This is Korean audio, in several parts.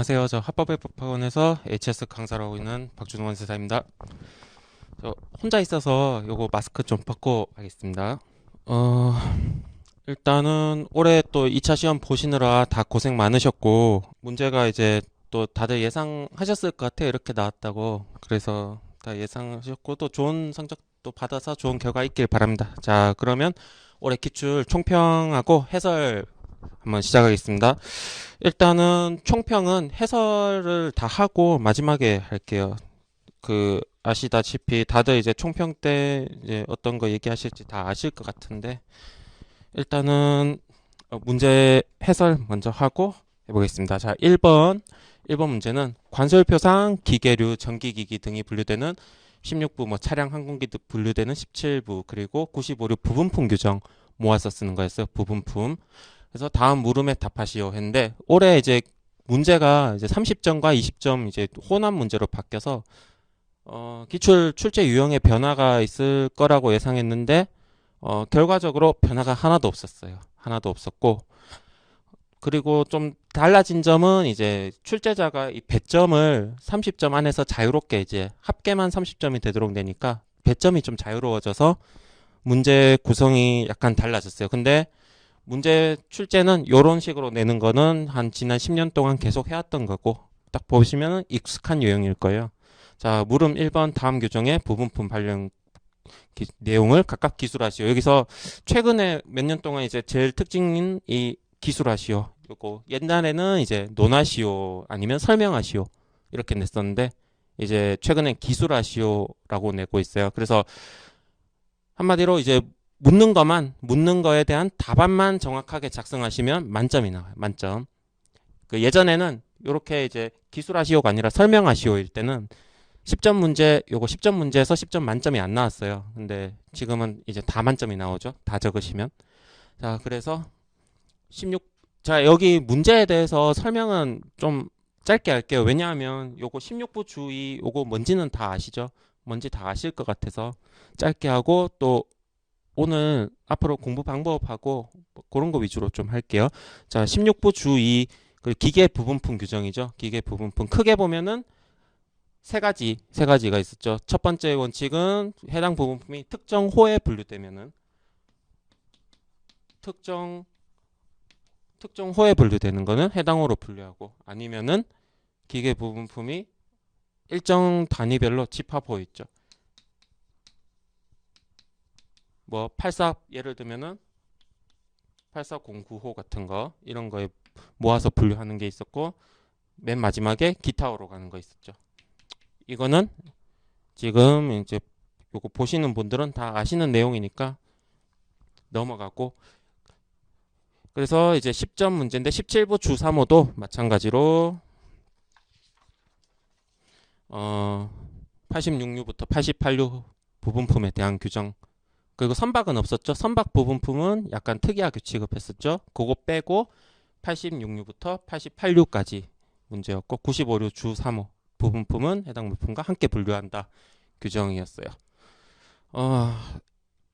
안녕하세요. 저 합법회법학원에서 HS 강사를 하고 있는 박준원 세사입니다. 저 혼자 있어서 요거 마스크 좀 벗고 하겠습니다. 어, 일단은 올해 또 2차 시험 보시느라 다 고생 많으셨고, 문제가 이제 또 다들 예상하셨을 것 같아요. 이렇게 나왔다고. 그래서 다 예상하셨고, 또 좋은 성적도 받아서 좋은 결과 있길 바랍니다. 자, 그러면 올해 기출 총평하고 해설 한번 시작하겠습니다. 일단은 총평은 해설을 다 하고 마지막에 할게요. 아시다시피 다들 이제 총평 때 이제 어떤 거 얘기하실지 다 아실 것 같은데, 일단은 문제 해설 먼저 하고 해보겠습니다. 자, 1번 문제는 관설표상 기계류, 전기기기 등이 분류되는 16부, 뭐 차량, 항공기 등 분류되는 17부, 그리고 95류 부분품 규정 모아서 쓰는 거였어요. 부분품. 그래서 다음 물음에 답하시오 했는데, 올해 이제 문제가 이제 30점과 20점 이제 혼합 문제로 바뀌어서 기출 출제 유형의 변화가 있을 거라고 예상했는데, 결과적으로 변화가 하나도 없었어요. 하나도 없었고, 그리고 좀 달라진 점은 이제 출제자가 이 배점을 30점 안에서 자유롭게 이제 합계만 30점이 되도록 내니까 배점이 좀 자유로워져서 문제 구성이 약간 달라졌어요. 근데 문제 출제는 이런 식으로 내는 거는 한 지난 10년 동안 계속 해왔던 거고, 딱 보시면 익숙한 유형일 거예요. 자, 물음 1번 다음 규정의 부분품 발령 내용을 각각 기술하시오. 여기서 최근에 몇 년 동안 이제 제일 특징인 이 기술하시오. 요거 옛날에는 이제 논하시오 아니면 설명하시오 이렇게 냈었는데, 이제 최근에 기술하시오라고 내고 있어요. 그래서 한마디로 이제 묻는 거에 대한 답안만 정확하게 작성하시면 만점이 나와요. 만점. 예전에는 이렇게 이제 기술하시오가 아니라 설명하시오일 때는 10점 문제, 요거 10점 문제에서 10점 만점이 안 나왔어요. 근데 지금은 이제 다 만점이 나오죠. 다 적으시면. 자, 그래서 16, 자, 여기 문제에 대해서 설명은 좀 짧게 할게요. 왜냐하면 요거 16부 주의, 요거 뭔지는 다 아시죠? 뭔지 다 아실 것 같아서 짧게 하고, 또 오늘 앞으로 공부 방법하고 뭐 그런 거 위주로 좀 할게요. 자, 16부 주의, 기계 부분품 규정이죠. 기계 부분품 크게 보면은 세 가지가 있었죠. 첫 번째 원칙은 해당 부분품이 특정 호에 분류되면은 특정 호에 분류되는 거는 해당 호로 분류하고, 아니면은 기계 부분품이 일정 단위별로 집합호 있죠. 뭐 84, 예를 들면은 8409호 같은 거, 이런 거에 모아서 분류하는 게 있었고, 맨 마지막에 기타호로 가는 거 있었죠. 이거는 지금 이제 요거 보시는 분들은 다 아시는 내용이니까 넘어가고, 그래서 이제 10점 문제인데 17부 주 3호도 마찬가지로 86류부터 88류 부분품에 대한 규정, 그리고 선박은 없었죠. 선박 부분품은 약간 특이하게 취급했었죠. 그거 빼고 86류부터 88류까지 문제였고, 95류 주 3호 부분품은 해당 부품과 함께 분류한다 규정이었어요.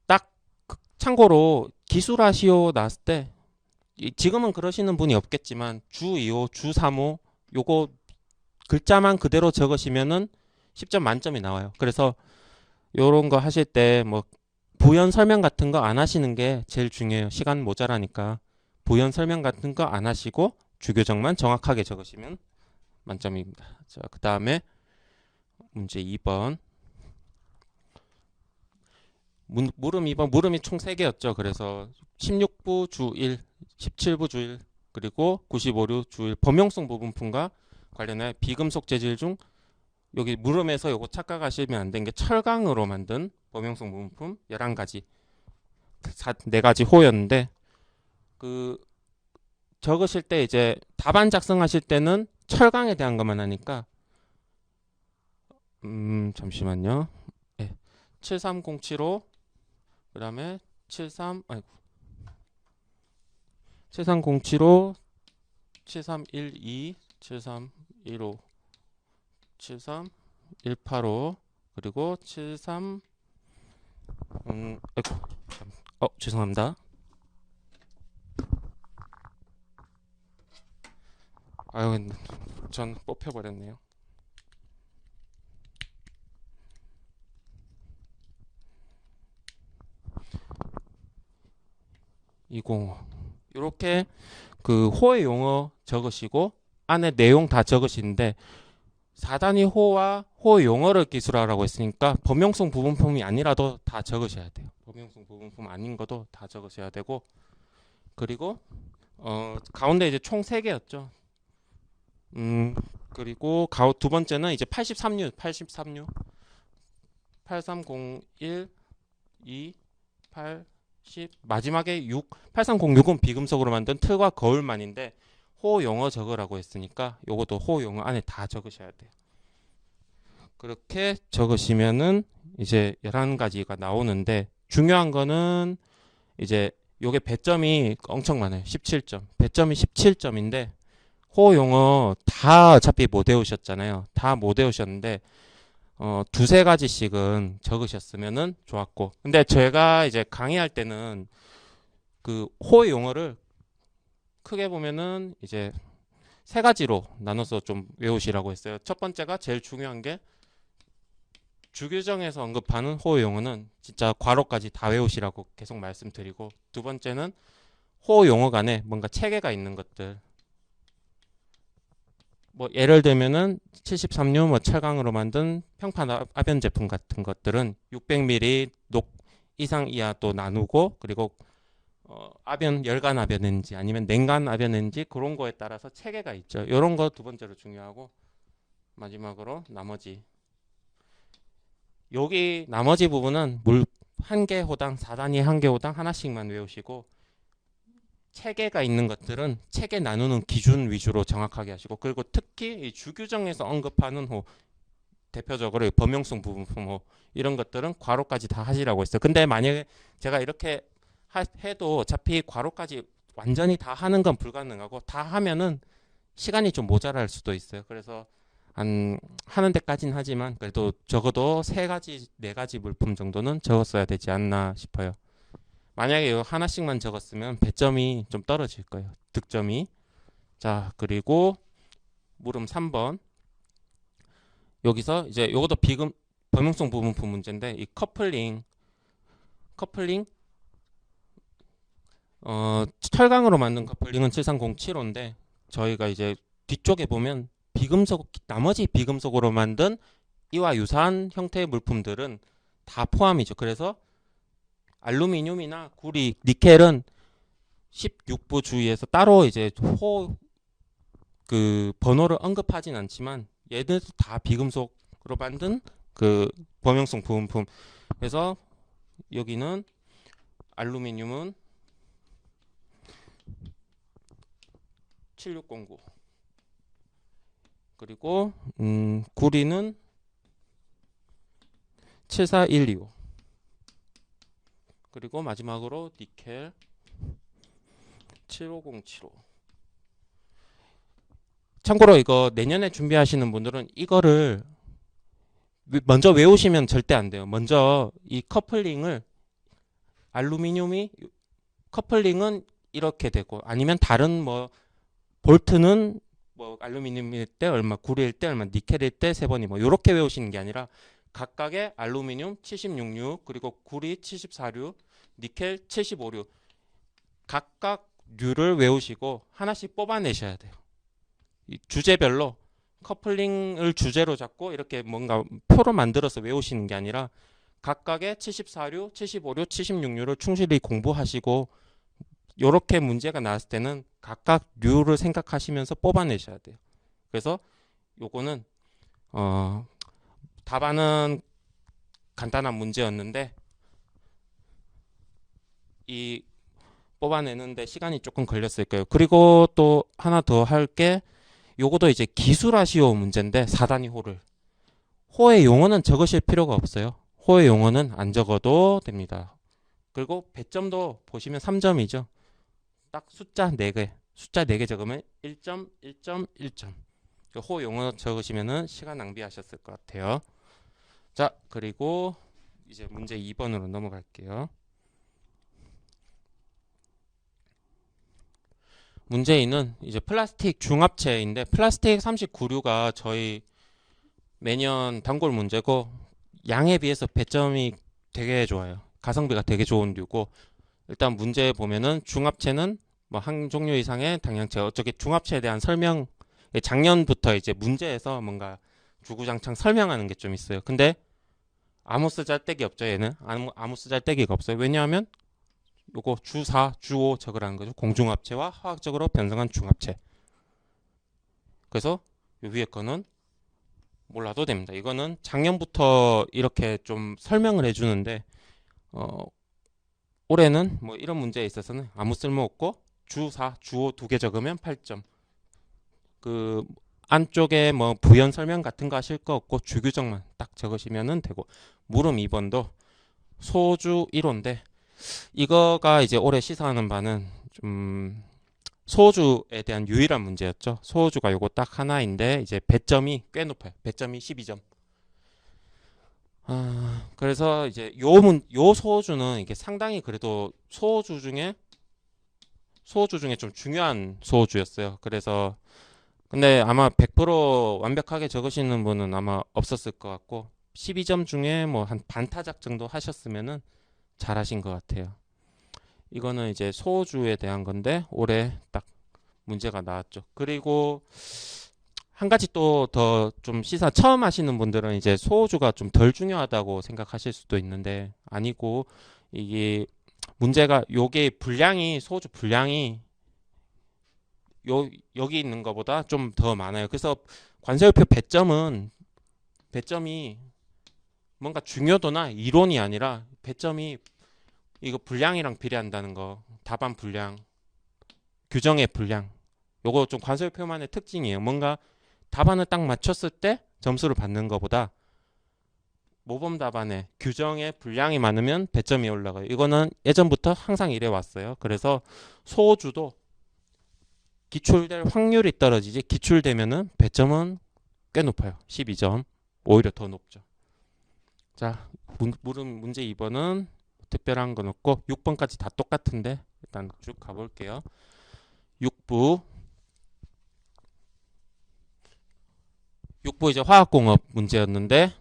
딱 참고로 기술하시오 나왔을 때, 지금은 그러시는 분이 없겠지만 주 2호, 주 3호 요거 글자만 그대로 적으시면은 10점 만점이 나와요. 그래서 요런 거 하실 때 뭐 부연 설명 같은 거 안 하시는 게 제일 중요해요. 시간 모자라니까 부연 설명 같은 거 안 하시고 주교정만 정확하게 적으시면 만점입니다. 자, 그 다음에 문제 2번. 물음 2번, 물음이 총 3개였죠. 그래서 16부 주 1, 17부 주 1, 그리고 95류 주 1 범용성 부분품과 관련해 비금속 재질 중, 여기 물음에서 요거 착각하시면 안 되는 게 철강으로 만든 범용성 부분품 11가지, 4가지 호였는데, 그 적으실 때 이제 답안 작성하실 때는 철강에 대한 것만 하니까 잠시만요. 네. 73075, 그 다음에 7307호, 7312, 7315, 73185, 그리고 73, 죄송합니다. 아유, 전 뽑혀버렸네요. 205. 이렇게 그 호의 용어 적으시고 안에 내용 다 적으시는데 4단위 호와 호의 용어를 기술하라고 했으니까 범용성 부분품이 아니라도 다 적으셔야 돼요. 범용성 부분품 아닌 것도 다 적으셔야 되고, 그리고 가운데 이제 총 3개였죠. 그리고 두 번째는 이제 83류 8301 2 80 마지막에 8306은 비금속으로 만든 틀과 거울만인데 호 용어 적으라고 했으니까 요것도 호 용어 안에 다 적으셔야 돼요. 그렇게 적으시면은 이제 11가지가 나오는데, 중요한 거는 이제 요게 배점이 엄청 많아요. 17점. 배점이 17점인데 호 용어 다 어차피 못 외우셨잖아요. 다 못 외우셨는데 두세 가지씩은 적으셨으면은 좋았고, 근데 제가 이제 강의할 때는 그 호 용어를 크게 보면은 이제 3가지로 나눠서 좀 외우시라고 했어요. 첫 번째가 제일 중요한 게 주규정에서 언급하는 호의 용어는 진짜 괄호까지 다 외우시라고 계속 말씀드리고, 두 번째는 호 용어 간에 뭔가 체계가 있는 것들, 뭐 예를 들면은 73류 뭐 철강으로 만든 평판 아변 제품 같은 것들은 600ml 녹 이상 이하 또 나누고, 그리고 아변 열간 아변인지 아니면 냉간 아변인지 그런 거에 따라서 체계가 있죠. 이런 거 두 번째로 중요하고, 마지막으로 나머지 여기 나머지 부분은 물 한 개 호당 4단위 한 개 호당 하나씩만 외우시고, 체계가 있는 것들은 체계 나누는 기준 위주로 정확하게 하시고, 그리고 특히 이 주규정에서 언급하는 호, 대표적으로 범용성 부분품 호 이런 것들은 괄호까지 다 하시라고 했어요. 근데 만약에 제가 이렇게 해도 어차피 괄호까지 완전히 다 하는 건 불가능하고, 다 하면은 시간이 좀 모자랄 수도 있어요. 그래서 하는 데까지는 하지만 그래도 적어도 3가지 4가지 물품 정도는 적었어야 되지 않나 싶어요. 만약에 이거 하나씩만 적었으면 배점이 좀 떨어질 거예요. 득점이. 자, 그리고 물음 3번. 여기서 이제 이것도 범용성 부분품 문제인데, 이 커플링 철강으로 만든 커플링은 73075인데 저희가 이제 뒤쪽에 보면 나머지 비금속으로 만든 이와 유사한 형태의 물품들은 다 포함이죠. 그래서 알루미늄이나 구리, 니켈은 16부 주의에서 따로 이제 그 번호를 언급하진 않지만 얘들도 다 비금속으로 만든 그 범용성 부품품. 그래서 여기는 알루미늄은 7609, 그리고 구리는 74125, 그리고 마지막으로 니켈 75075. 참고로 이거 내년에 준비하시는 분들은 이거를 먼저 외우시면 절대 안 돼요. 먼저 이 커플링을 알루미늄이 커플링은 이렇게 되고, 아니면 다른 뭐 볼트는 뭐 알루미늄일 때 얼마, 구리일 때 얼마, 니켈일 때 3번이 뭐 이렇게 외우시는 게 아니라 각각의 알루미늄 76류, 그리고 구리 74류, 니켈 75류 각각 류를 외우시고 하나씩 뽑아내셔야 돼요. 이 주제별로 커플링을 주제로 잡고 이렇게 뭔가 표로 만들어서 외우시는 게 아니라 각각의 74류, 75류, 76류를 충실히 공부하시고, 이렇게 문제가 나왔을 때는 각각 류를 생각하시면서 뽑아내셔야 돼요. 그래서 요거는 답안은 간단한 문제였는데 이 뽑아내는데 시간이 조금 걸렸을 거예요. 그리고 또 하나 더 할 게, 요것도 이제 기술하시오 문제인데 4단위 호의 용어는 적으실 필요가 없어요. 호의 용어는 안 적어도 됩니다. 그리고 배점도 보시면 3점이죠. 딱 숫자 4개 적으면 1점, 1점, 1점. 호 용어 적으시면은 시간 낭비하셨을 것 같아요. 자, 그리고 이제 문제 2번으로 넘어갈게요. 문제 2는 이제 플라스틱 중합체인데 플라스틱 39류가 저희 매년 단골 문제고 양에 비해서 배점이 되게 좋아요. 가성비가 되게 좋은 류고 일단 문제 보면은 중합체는 뭐 한 종류 이상의 당향체 어쩌게 중합체에 대한 설명 작년부터 이제 문제에서 뭔가 주구장창 설명하는 게 좀 있어요. 근데 아무 쓰잘데기 없죠. 얘는 아무 쓰잘데기가 없어요. 왜냐하면 요거 주 4, 주 5 적으라는 거죠. 공중합체와 화학적으로 변성한 중합체. 그래서 요 위에 거는 몰라도 됩니다. 이거는 작년부터 이렇게 좀 설명을 해주는데 어, 올해는 뭐 이런 문제에 있어서는 아무 쓸모 없고 주 4, 주 5 두 개 적으면 8점. 그 안쪽에 뭐 부연 설명 같은 거 하실 거 없고 주규정만 딱 적으시면 되고 물음 2번도 소주 1호인데 이거가 이제 올해 시사하는 바는 좀 소주에 대한 유일한 문제였죠. 소주가 요거 딱 하나인데 이제 배점이 꽤 높아요. 배점이 12점. 그래서 이제 요 소주는 이게 상당히 그래도 소주 중에 좀 중요한 소주였어요. 그래서 근데 아마 100% 완벽하게 적으시는 분은 아마 없었을 것 같고 12점 중에 뭐 한 반타작 정도 하셨으면은 잘하신 것 같아요. 이거는 이제 소주에 대한 건데 올해 딱 문제가 나왔죠. 그리고 한 가지 또 더 좀 시사 처음 하시는 분들은 이제 소주가 좀 덜 중요하다고 생각하실 수도 있는데 아니고 이게 문제가 요게 분량이 소주 분량이 여기 있는 것보다 좀 더 많아요. 그래서 관세음표 배점이 뭔가 중요도나 이론이 아니라 배점이 이거 분량이랑 비례한다는 거. 답안 분량, 규정의 분량. 요거 좀 관세음표만의 특징이에요. 뭔가 답안을 딱 맞췄을 때 점수를 받는 것보다 모범 답안에 규정의 분량이 많으면 배점이 올라가요. 이거는 예전부터 항상 이래 왔어요. 그래서 소주도 기출될 확률이 떨어지지 기출되면은 배점은 꽤 높아요. 12점. 오히려 더 높죠. 자, 물음 문제 2번은 특별한 건 없고 6번까지 다 똑같은데 일단 쭉 가볼게요. 6부 이제 화학공업 문제였는데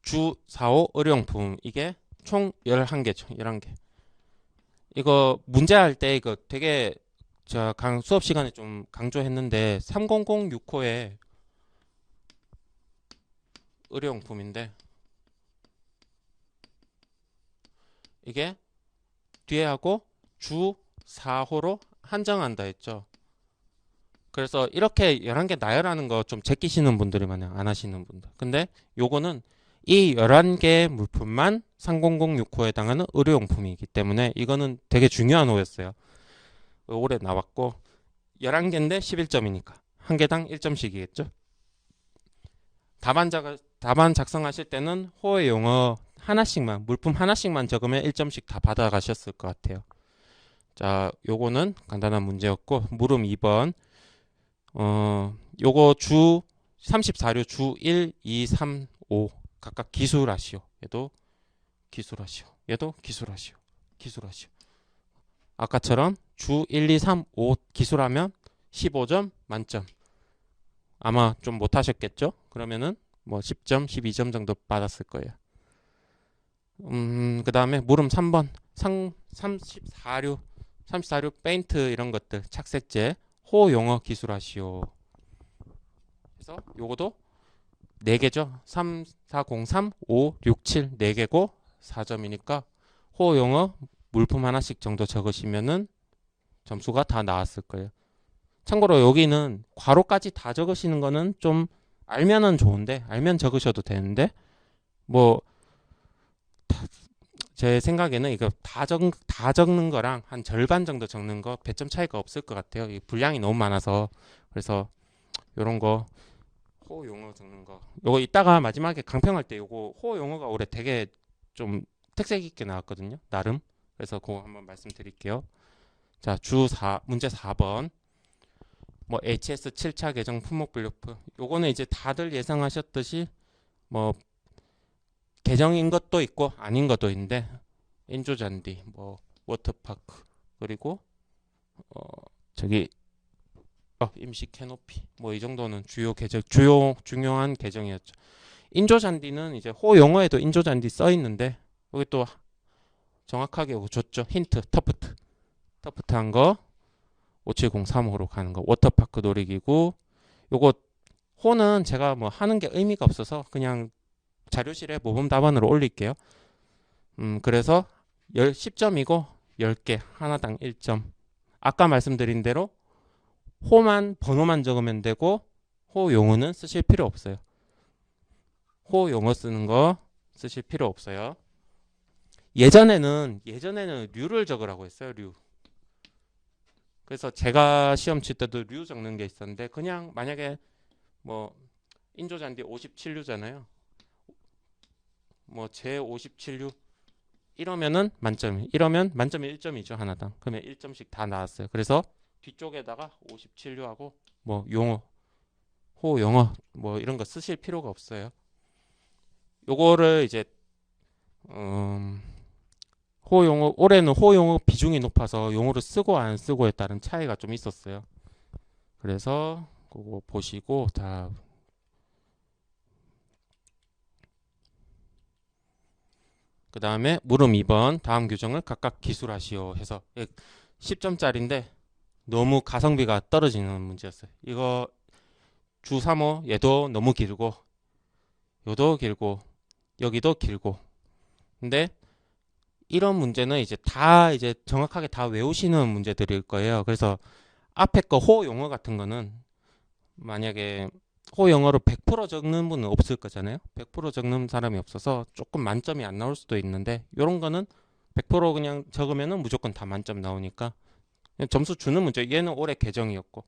주 4호 의료용품 이게 총 11개죠. 11개. 이거 문제할 때 이거 되게 제가 수업 시간에 좀 강조했는데 3006호에 의료용품인데 이게 뒤에 하고 주 4호로 한정한다 했죠. 그래서 이렇게 11개 나열하는 거 좀 제끼시는 분들이 많아요. 안 하시는 분들. 근데 요거는 이 11개 물품만 3006호에 해당하는 의료용품이기 때문에 이거는 되게 중요한 호였어요. 올해 나왔고 11개인데 11점이니까 한 개당 1점씩이겠죠. 답안 작성하실 때는 호의 용어 하나씩만 물품 하나씩만 적으면 1점씩 다 받아가셨을 것 같아요. 자, 요거는 간단한 문제였고 물음 2번 요거 주 34류 주 1, 2, 3, 5 각각 기술하시오. 얘도 기술하시오. 얘도 기술하시오. 기술하시오. 아까처럼 주 1, 2, 3, 5 기술하면 15점 만점. 아마 좀 못하셨겠죠? 그러면은 뭐 10점, 12점 정도 받았을 거예요. 그 다음에 물음 3번 34류 페인트 이런 것들 착색제 호용어 기술하시오. 그래서 요거도 4개죠. 3, 4, 0, 3, 5, 6, 7 4개고 4점이니까 호용어 물품 하나씩 정도 적으시면은 점수가 다 나왔을 거예요. 참고로 여기는 괄호까지 다 적으시는 거는 좀 알면은 좋은데 알면 적으셔도 되는데 뭐 제 생각에는 이거 다 적는 거랑 한 절반 정도 적는 거 배점 차이가 없을 것 같아요. 이 분량이 너무 많아서 그래서 요런 거 호호 용어 적는 거 요거 이따가 마지막에 강평할 때 요거 호호 용어가 올해 되게 좀 특색 있게 나왔거든요. 나름 그래서 그거 한번 말씀드릴게요. 자, 문제 4번 뭐 HS 7차 계정 품목 분류표 요거는 이제 다들 예상하셨듯이 뭐 계정인 것도 있고 아닌 것도 있는데 인조잔디 뭐 워터파크 그리고 저기 임시 캐노피 뭐 이 정도는 주요 계정 중요한 계정이었죠. 인조 잔디는 이제 호 용어에도 인조 잔디 써 있는데 여기 또 정확하게 줬죠. 힌트 터프트한 거 5703호로 가는 거 워터파크 놀이기구. 요거 호는 제가 뭐 하는 게 의미가 없어서 그냥 자료실에 모범 답안으로 올릴게요. 그래서 10점이고 10개 하나당 1점. 아까 말씀드린 대로 호만 번호만 적으면 되고 호 용어는 쓰실 필요 없어요. 호 용어 쓰는 거 쓰실 필요 없어요. 예전에는 류를 적으라고 했어요. 류. 그래서 제가 시험 칠 때도 류 적는 게 있었는데 그냥 만약에 뭐 인조잔디 57류잖아요. 뭐 제 57류 이러면 만점이 1점이죠 하나당. 그러면 1점씩 다 나왔어요. 그래서 뒤쪽에다가 57류하고 뭐 용어, 호 용어 뭐 이런 거 쓰실 필요가 없어요. 요거를 이제 호 용어 올해는 호 용어 비중이 높아서 용어를 쓰고 안 쓰고에 따른 차이가 좀 있었어요. 그래서 그거 보시고 다 그 다음에 물음 2번 다음 규정을 각각 기술하시오 해서 10점짜리인데 너무 가성비가 떨어지는 문제였어요. 이거 주 3호 얘도 너무 길고 요도 길고 여기도 길고 근데 이런 문제는 이제 정확하게 다 외우시는 문제들일 거예요. 그래서 앞에 거 호 용어 같은 거는 만약에 호 영어로 100% 적는 분은 없을 거잖아요. 100% 적는 사람이 없어서 조금 만점이 안 나올 수도 있는데 이런 거는 100% 그냥 적으면은 무조건 다 만점 나오니까 그냥 점수 주는 문제. 얘는 올해 개정이었고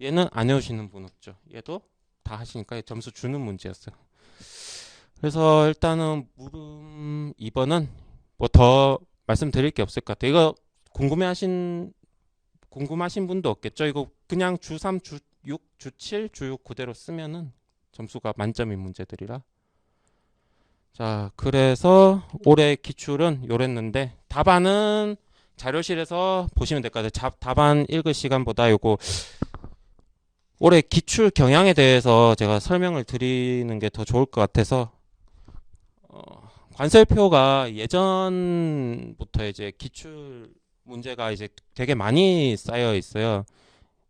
얘는 안 외우시는 분 없죠. 얘도 다 하시니까 점수 주는 문제였어요. 그래서 일단은 물음 2번은 뭐 더 말씀드릴 게 없을 것 같아요. 이거 궁금해하신 분도 없겠죠. 이거 그냥 주 3, 주 6, 주 7, 주 6 그대로 쓰면은 점수가 만점인 문제들이라. 자, 그래서 올해 기출은 요랬는데 답안은 자료실에서 보시면 될 것 같아요. 답안 읽을 시간보다 요거 올해 기출 경향에 대해서 제가 설명을 드리는 게 더 좋을 것 같아서 관설표가 예전부터 이제 기출 문제가 이제 되게 많이 쌓여 있어요.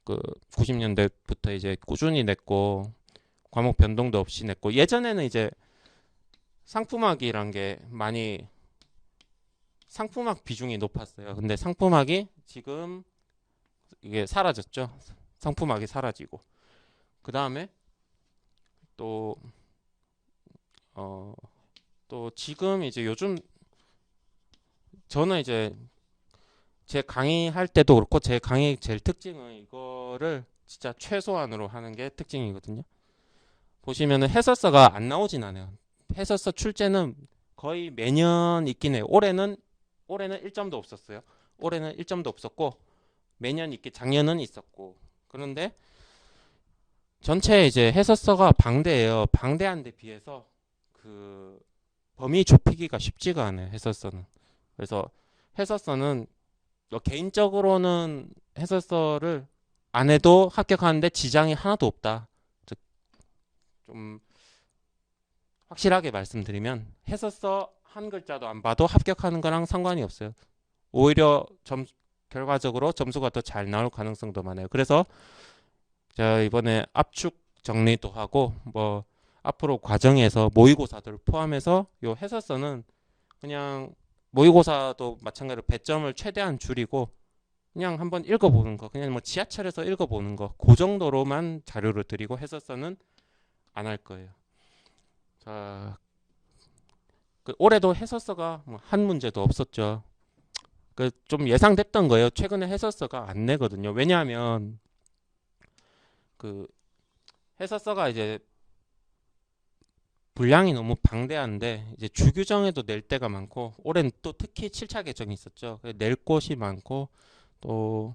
그 90년대부터 이제 꾸준히 냈고 과목 변동도 없이 냈고 예전에는 이제 상품학이란 게 많이 상품학 비중이 높았어요. 근데 상품학이 지금 이게 사라졌죠. 상품학이 사라지고 그 다음에 또 또 지금 이제 요즘 저는 이제 제 강의할 때도 그렇고 제 강의 제일 특징은 이거를 진짜 최소한으로 하는 게 특징이거든요. 보시면은 해설서가 안 나오진 않아요. 해설서 출제는 거의 매년 있긴 해요. 올해는 1점도 없었어요. 올해는 1점도 없었고 매년 있기 작년은 있었고 그런데 전체 이제 해설서가 방대해요. 방대한 데 비해서 그 범위 좁히기가 쉽지가 않아요. 해설서는. 그래서 해설서는 개인적으로는 해설서를 안 해도 합격하는데 지장이 하나도 없다. 좀 확실하게 말씀드리면 해설서 한 글자도 안 봐도 합격하는 거랑 상관이 없어요. 오히려 결과적으로 점수가 더 잘 나올 가능성도 많아요. 그래서 제가 이번에 압축 정리도 하고 뭐 앞으로 과정에서 모의고사들을 포함해서 요 해설서는 그냥 모의고사도 마찬가지로 배점을 최대한 줄이고 그냥 한번 읽어보는 거 그냥 뭐 지하철에서 읽어보는 거 그 정도로만 자료를 드리고 해설서는 안 할 거예요. 자, 올해도 해설서가 뭐 한 문제도 없었죠. 좀 예상됐던 거예요. 최근에 해설서가 안 내거든요. 왜냐하면 그 해설서가 이제 분량이 너무 방대한데 이제 주규정에도 낼 때가 많고 올해는 또 특히 7차 개정이 있었죠. 낼 곳이 많고 또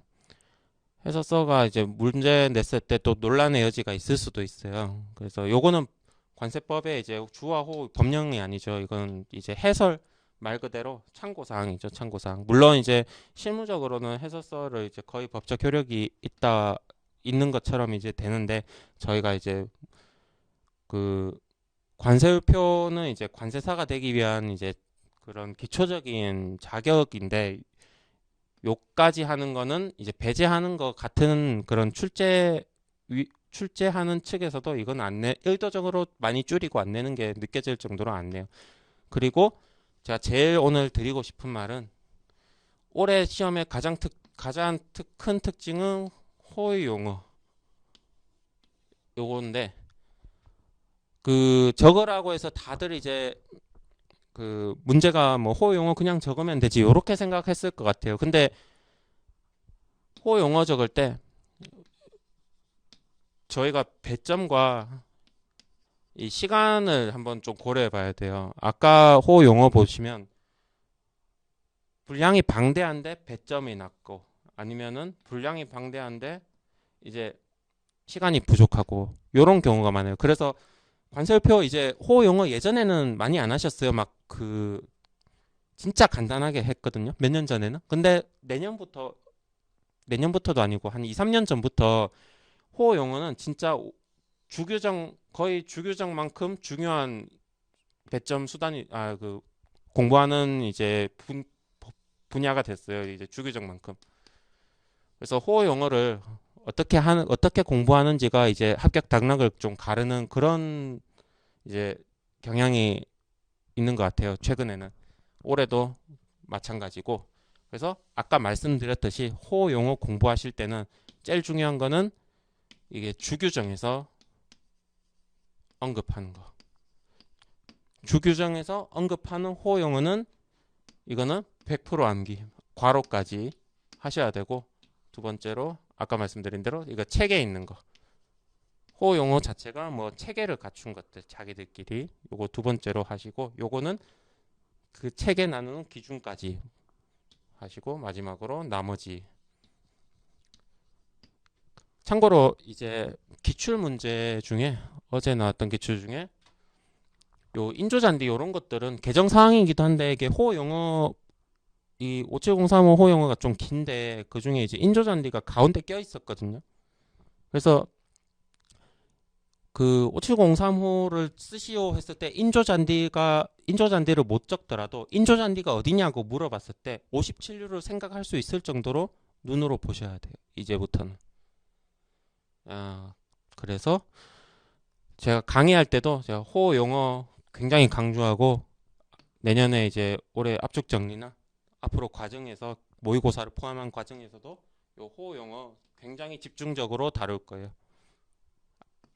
해설서가 이제 문제 냈을 때 또 논란의 여지가 있을 수도 있어요. 그래서 요거는 관세법의 이제 주와 호 법령이 아니죠. 이건 이제 해설 말 그대로 참고 사항이죠. 참고 사항. 물론 이제 실무적으로는 해설서를 이제 거의 법적 효력이 있다 있는 것처럼 이제 되는데 저희가 이제 그 관세율표는 이제 관세사가 되기 위한 이제 그런 기초적인 자격인데 요까지 하는 거는 이제 배제하는 것 같은 그런 출제하는 측에서도 이건 안 내, 의도적으로 많이 줄이고 안 내는 게 느껴질 정도로 안 내요. 그리고 제가 제일 오늘 드리고 싶은 말은 올해 시험의 가장 큰 특징은 호의 용어 요건데 그 적으라고 해서 다들 이제 그 문제가 뭐 호의 용어 그냥 적으면 되지 요렇게 생각했을 것 같아요. 근데 호의 용어 적을 때 저희가 배점과 이 시간을 한번 좀 고려해 봐야 돼요. 아까 호 용어 보시면 분량이 방대한데 배점이 낮고 아니면은 분량이 방대한데 이제 시간이 부족하고 요런 경우가 많아요. 그래서 관세표 이제 호 용어 예전에는 많이 안 하셨어요. 막 그 진짜 간단하게 했거든요. 몇 년 전에는. 근데 내년부터도 아니고 한 2, 3년 전부터 호 용어는 진짜 주규정 거의 주규정만큼 중요한 배점 수단이 그 공부하는 이제 분야가 됐어요. 이제 주규정만큼. 그래서 호어 영어를 어떻게 공부하는지가 이제 합격 당락을 좀 가르는 그런 이제 경향이 있는 것 같아요. 최근에는 올해도 마찬가지고. 그래서 아까 말씀드렸듯이 호어 용어 공부하실 때는 제일 중요한 거는 이게 주규정에서 언급하는 거. 주규정에서 언급하는 호어 용어는 이거는 100% 암기, 괄호까지 하셔야 되고 두 번째로 아까 말씀드린 대로 이거 책에 있는 거. 호어 용어 자체가 뭐 체계를 갖춘 것들 자기들끼리 요거 두 번째로 하시고 요거는 그 책에 나누는 기준까지 하시고 마지막으로 나머지 참고로 이제 기출 문제 중에 어제 나왔던 기출 중에 요 인조잔디 이런 것들은 개정 사항이기도 한데 이게 호어 용어 이 57035 호어 용어가 좀 긴데 그 중에 이제 인조잔디가 가운데 껴 있었거든요. 그래서 그 5703호를 쓰시오 했을 때 인조잔디를 못 적더라도 인조잔디가 어디냐고 물어봤을 때 57류를 생각할 수 있을 정도로 눈으로 보셔야 돼요. 이제부터는. 그래서 제가 강의할 때도 제가 호어 용어 굉장히 강조하고 내년에 이제 올해 압축 정리나 앞으로 과정에서 모의고사를 포함한 과정에서도 요 호어 용어 굉장히 집중적으로 다룰 거예요.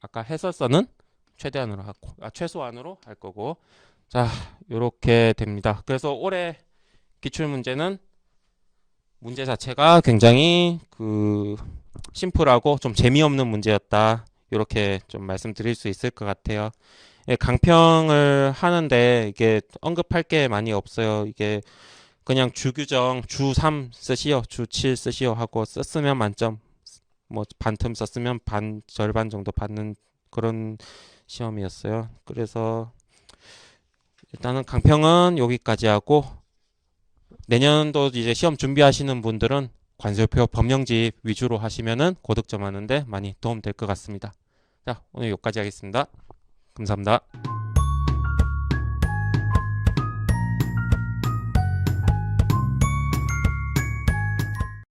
아까 해설서는 최소한으로 할 거고 자 요렇게 됩니다. 그래서 올해 기출 문제는 문제 자체가 굉장히 그 심플하고 좀 재미없는 문제였다. 이렇게 좀 말씀드릴 수 있을 것 같아요. 예, 강평을 하는데 이게 언급할 게 많이 없어요. 이게 그냥 주규정 주 3 쓰시오, 주 7 쓰시오 하고 썼으면 만점, 뭐 반틈 썼으면 절반 정도 받는 그런 시험이었어요. 그래서 일단은 강평은 여기까지 하고 내년도 이제 시험 준비하시는 분들은 관세표 법령집 위주로 하시면은 고득점 하는데 많이 도움 될 것 같습니다. 자, 오늘 여기까지 하겠습니다. 감사합니다.